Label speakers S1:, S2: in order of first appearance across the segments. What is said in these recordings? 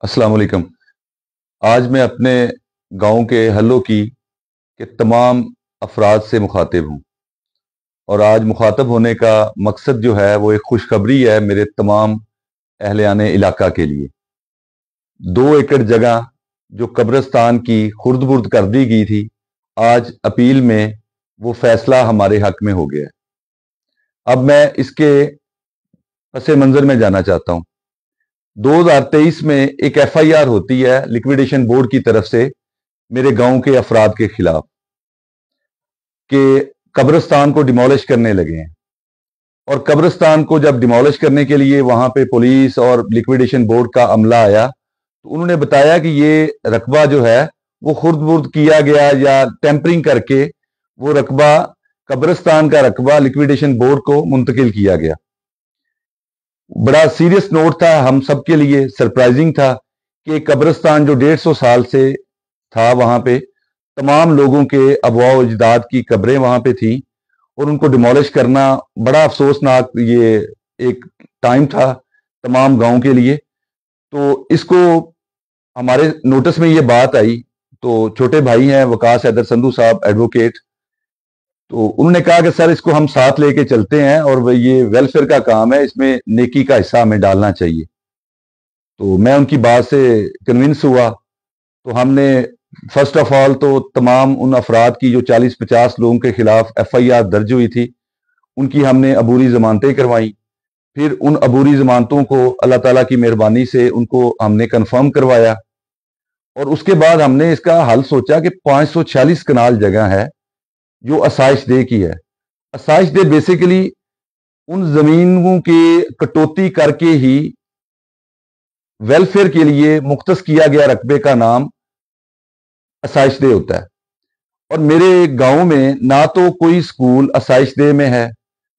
S1: अस्सलाम वालेकुम। आज मैं अपने गांव के हल्लों की के तमाम अफराद से मुखातिब हूँ और आज मुखातब होने का मकसद जो है वो एक खुशखबरी है मेरे तमाम अहलियाने इलाका के लिए। 2 एकड़ जगह जो कब्रिस्तान की खुर्द बुर्द कर दी गई थी, आज अपील में वो फैसला हमारे हक में हो गया है। अब मैं इसके पसे मंजर में जाना चाहता हूँ। 2023 में एक FIR होती है लिक्विडेशन बोर्ड की तरफ से मेरे गांव के अफराद के खिलाफ कि कब्रिस्तान को डिमोलिश करने लगे हैं। और कब्रिस्तान को जब डिमोलिश करने के लिए वहां पे पुलिस और लिक्विडेशन बोर्ड का अमला आया तो उन्होंने बताया कि ये रकबा जो है वो खुर्द बुर्द किया गया या टेम्परिंग करके वो रकबा, कब्रिस्तान का रकबा लिक्विडेशन बोर्ड को मुंतकिल किया गया। बड़ा सीरियस नोट था, हम सब के लिए सरप्राइजिंग था कि कब्रिस्तान जो 150 साल से था, वहां पे तमाम लोगों के अबवा अजदाद की कब्रें वहां पे थी और उनको डिमोलिश करना बड़ा अफसोसनाक ये एक टाइम था तमाम गांव के लिए। तो इसको हमारे नोटिस में ये बात आई तो छोटे भाई हैं वकास हैदर संधू साहब एडवोकेट, तो उन्होंने कहा कि सर इसको हम साथ लेके चलते हैं और ये वेलफेयर का काम है, इसमें नेकी का हिस्सा हमें डालना चाहिए। तो मैं उनकी बात से कन्विंस हुआ। तो हमने फर्स्ट ऑफ ऑल तो तमाम उन अफराद की जो 40-50 लोगों के खिलाफ FIR दर्ज हुई थी उनकी हमने अबूरी जमानतें करवाई। फिर उन अबूरी जमानतों को अल्लाह ताला की मेहरबानी से उनको हमने कंफर्म करवाया और उसके बाद हमने इसका हल सोचा कि 546 कनाल जगह है जो आसाइश दे की है। आसाइश दे बेसिकली उन जमीनों की कटौती करके ही वेलफेयर के लिए मुख्तस किया गया रकबे का नाम आसाइश दे होता है। और मेरे गांव में ना तो कोई स्कूल आसाइश दे में है,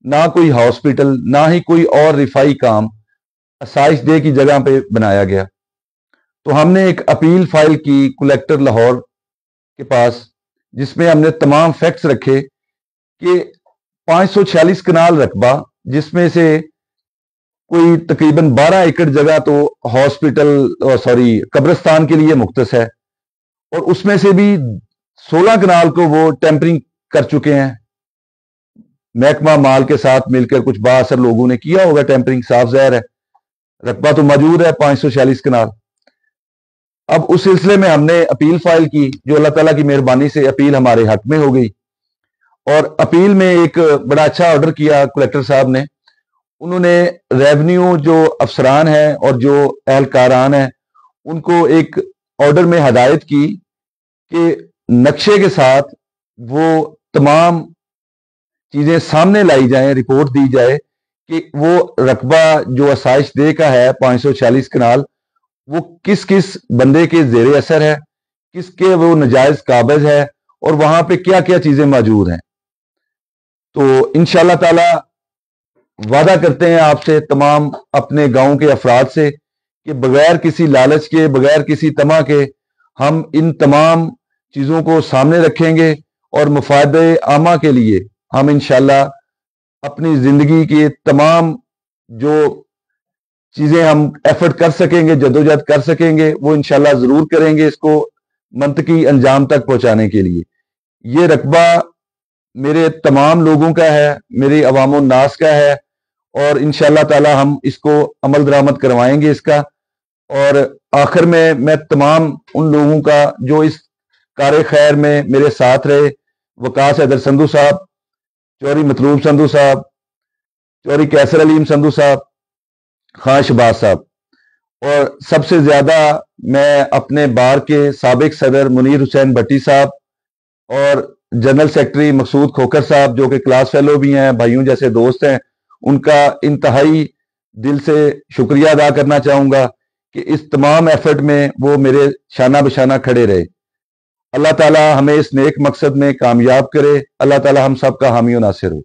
S1: ना कोई हॉस्पिटल, ना ही कोई और रिफाई काम आसाइश दे की जगह पे बनाया गया। तो हमने एक अपील फाइल की कलेक्टर लाहौर के पास जिसमें हमने तमाम फैक्ट्स रखे कि 546 कनाल रकबा जिसमें से कोई तकरीबन 12 एकड़ जगह तो हॉस्पिटल कब्रिस्तान के लिए मुख्तस है और उसमें से भी 16 कनाल को वो टेम्परिंग कर चुके हैं। महकमा माल के साथ मिलकर कुछ बाअसर लोगों ने किया होगा टेम्परिंग, साफ ज़ाहिर है। रकबा तो मौजूद है 546 कनाल। अब उस सिलसिले में हमने अपील फाइल की, जो अल्लाह ताला की मेहरबानी से अपील हमारे हक में हो गई। और अपील में एक बड़ा अच्छा ऑर्डर किया कलेक्टर साहब ने। उन्होंने रेवेन्यू जो अफसरान हैं और जो एहलकारान हैं उनको एक ऑर्डर में हदायत की कि नक्शे के साथ वो तमाम चीजें सामने लाई जाएं, रिपोर्ट दी जाए कि वो रकबा जो आसाइश दे का है 546 कनाल वो किस किस बंदे के जेर असर है, किसके वो नजायज काबिज है और वहां पे क्या क्या चीजें मौजूद हैं। तो इंशाअल्लाह ताला वादा करते हैं आपसे, तमाम अपने गांव के अफराद से, कि बगैर किसी लालच के, बगैर किसी तमा के हम इन तमाम चीज़ों को सामने रखेंगे और मुफादे आमा के लिए हम इंशाअल्लाह अपनी ज़िंदगी के तमाम जो चीज़ें हम एफर्ट कर सकेंगे, जदोजहद कर सकेंगे, वो इंशाअल्लाह ज़रूर करेंगे इसको मंतकी अंजाम तक पहुंचाने के लिए। ये रकबा मेरे तमाम लोगों का है, मेरी अवामो नास का है और इंशाअल्लाह ताला हम इसको अमल दरामद करवाएंगे इसका। और आखिर में मैं तमाम उन लोगों का जो इस कार खैर में मेरे साथ रहे, वकास हैदर संधू साहब, चौधरी मतलूब संधू साहब, चौधरी कैसर अलीम संधू साहब, खान शहबाज साहब, और सबसे ज्यादा मैं अपने बार के साबिक सदर मुनीर हुसैन भट्टी साहब और जनरल सेक्रेटरी मकसूद खोकर साहब जो कि क्लास फेलो भी हैं, भाइयों जैसे दोस्त हैं, उनका इंतहाई दिल से शुक्रिया अदा करना चाहूंगा कि इस तमाम एफर्ट में वो मेरे शाना बशाना खड़े रहे। अल्लाह ताला हमें इस नेक मकसद में कामयाब करे। अल्लाह ताला हम सब का हामी और नासिर हो।